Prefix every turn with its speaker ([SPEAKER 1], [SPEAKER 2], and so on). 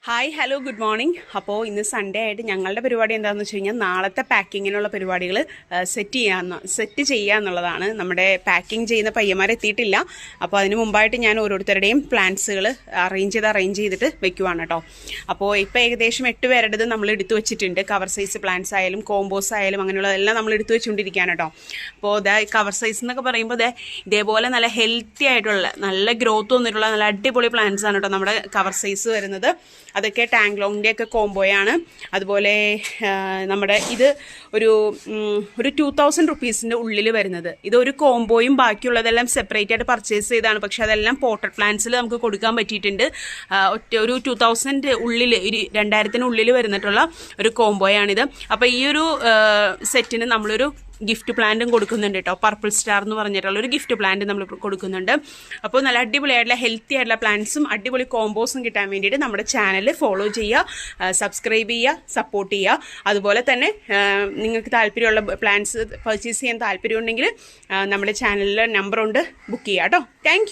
[SPEAKER 1] Hi hello good morning. അപ്പോൾ ഇന്ന് Sunday ആയിട്ട് ഞങ്ങളുടെ പരിപാടി എന്താണെന്ന് വെച്ച് കഴിഞ്ഞാൽ നാളത്തെ പാക്കിങ്ങിനുള്ള പരിപാടികൾ സെറ്റ് ചെയ്യുക എന്നുള്ളതാണ്. നമ്മുടെ പാക്കിംഗ് ചെയ്യുന്ന പയ്യന്മാർ എത്തിയിട്ടില്ല. അപ്പോൾ അതിന് മുമ്പായിട്ട് ഞാൻ ഓരോരുത്തരുടെയും പ്ലാൻസുകൾ അറേഞ്ച് ചെയ്തിട്ട് വെക്കുവാണ് കേട്ടോ. അപ്പോൾ ഇപ്പോൾ ഏകദേശം 8 പേരുടേത് നമ്മൾ എടുത്തു വെച്ചിട്ടുണ്ട്. കവർ സൈസ് പ്ലാൻസ് ആയാലും കോമ്പോസ് ആയാലും അങ്ങനെയുള്ളതെല്ലാം നമ്മൾ എടുത്തു വെച്ചുകൊണ്ടിരിക്കുകയാണ് കേട്ടോ. അപ്പോൾ കവർ സൈസ് എന്നൊക്കെ പറയുമ്പോൾ ഇതേപോലെ നല്ല ഹെൽത്തി ആയിട്ടുള്ള നല്ല ഗ്രോത്ത് വന്നിട്ടുള്ള നല്ല അടിപൊളി പ്ലാന്റ്സ് ആണ് കേട്ടോ നമ്മുടെ കവർ സൈസ് വരുന്നത്. അതൊക്കെ ടാങ്ലോങ്ങിൻ്റെ ഒക്കെ കോംബോയാണ്. അതുപോലെ നമ്മുടെ ഇത് ഒരു 2000 റുപ്പീസിൻ്റെ ഉള്ളിൽ വരുന്നത്. ഇതൊരു കോംബോയും ബാക്കിയുള്ളതെല്ലാം സെപ്പറേറ്റ് ആയിട്ട് പർച്ചേസ് ചെയ്താണ്. പക്ഷെ അതെല്ലാം പോട്ടഡ് പ്ലാന്റ്സിൽ നമുക്ക് കൊടുക്കാൻ പറ്റിയിട്ടുണ്ട്. ഒരു 2000 ഉള്ളിൽ 2000 ഉള്ളിൽ വരുന്നിട്ടുള്ള ഒരു കോംബോയാണിത്. അപ്പോൾ ഈ ഒരു സെറ്റിന് നമ്മളൊരു ഗിഫ്റ്റ് പ്ലാന്റും കൊടുക്കുന്നുണ്ട് കേട്ടോ. പർപ്പിൾ സ്റ്റാർ എന്ന് പറഞ്ഞിട്ടുള്ള ഒരു ഗിഫ്റ്റ് പ്ലാന്റ് നമ്മൾ കൊടുക്കുന്നുണ്ട്. അപ്പോൾ നല്ല അടിപൊളിയായിട്ടുള്ള ഹെൽത്തി ആയിട്ടുള്ള പ്ലാന്റ്സും അടിപൊളി കോമ്പോസും കിട്ടാൻ വേണ്ടിയിട്ട് നമ്മുടെ ചാനൽ ഫോളോ ചെയ്യുക, സബ്സ്ക്രൈബ് ചെയ്യുക, സപ്പോർട്ട് ചെയ്യുക. അതുപോലെ തന്നെ നിങ്ങൾക്ക് താല്പര്യമുള്ള പ്ലാന്റ്സ് പർച്ചേസ് ചെയ്യാൻ താല്പര്യമുണ്ടെങ്കിൽ നമ്മുടെ ചാനലിൽ നമ്പറുണ്ട്, ബുക്ക് ചെയ്യുക കേട്ടോ. താങ്ക്